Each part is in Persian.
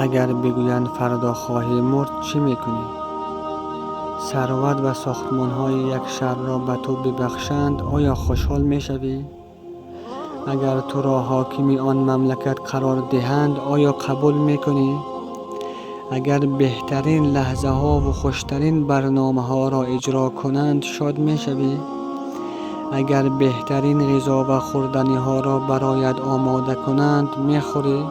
اگر بگویند فردا خواهی مرد چه میکنی؟ ثروت و ساختمان‌های یک شهر را به تو ببخشند آیا خوشحال میشوی؟ اگر تو را حاکم آن مملکت قرار دهند آیا قبول میکنی؟ اگر بهترین لحظه ها و خوشترین برنامه ها را اجرا کنند شاد میشوی؟ اگر بهترین غذا و خوردنی ها را برایت آماده کنند میخوری؟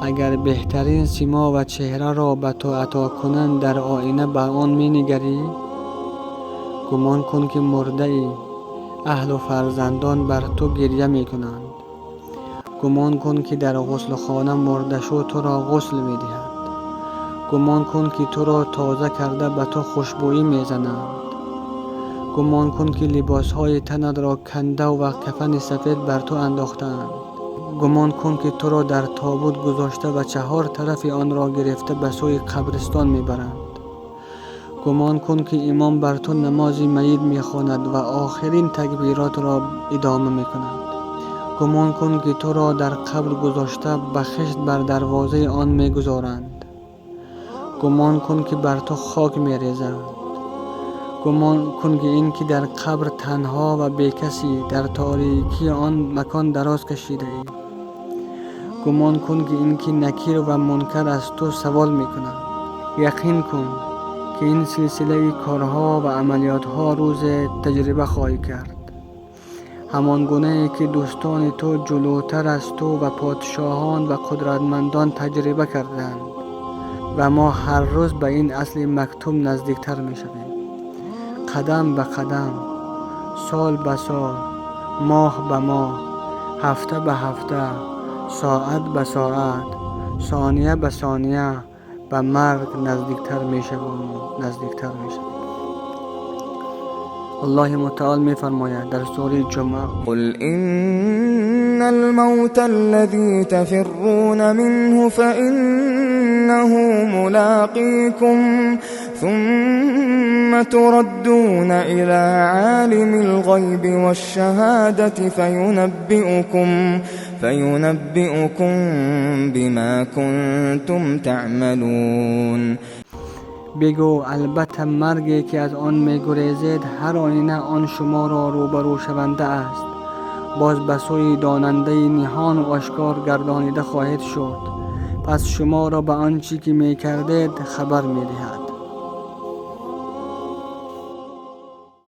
اگر بهترین سیما و چهره را به تو عطا کنند در آینه به آن می نگری؟ گمان کن که مرده ای، اهل و فرزندان بر تو گریه می کنند. گمان کن که در غسل خانه مرده شو تو را غسل می دهد. گمان کن که تو را تازه کرده به تو خوشبویی می زنند. گمان کن که لباس های تنت را کنده و کفن سفید بر تو انداختند. گمان کن که تو را در تابوت گذاشته و چهار طرف آن را گرفته به سوی قبرستان میبرند. گمان کن که امام بر تو نماز میت میخواند و آخرین تکبیرات را ادامه میکند. گمان کن که تو را در قبر گذاشته به خشت بر دروازه آن میگذارند. گمان کن که بر تو خاک میریزند. گمان کن که این که در قبر تنها و بیکسی در تاریکی آن مکان دراز کشیده ای. گمان کن که این که نکیر و منکر از تو سوال میکنند. یقین کن که این سلسله کارها و عملیات ها روز تجربه خواهی کرد. همان گونه ای که دوستان تو جلوتر از تو و پادشاهان و قدرتمندان تجربه کردند و ما هر روز به این اصل مکتوب نزدیکتر می شویم. قدم به قدم، سال به سال، ماه به ماه، هفته به هفته، ساعت به ساعت، ثانیه به ثانیه به مرگ نزدیکتر می شویم. الله متعال می فرماید در سوره جمعه: قل إن الموت الذي تفرون منه فإنه ملاقيكم ثم تردون إلى عالم الغيب والشهادة فينبئكم بما كنتم تعملون. بگو البته مرگی که از آن می‌گریزید هر آینه آن شما را روبرو شونده است. باز به سوی داننده نهان و آشکار گردانیده خواهید شد. پس شما را به آنچه که می‌کردید خبر می‌دهد.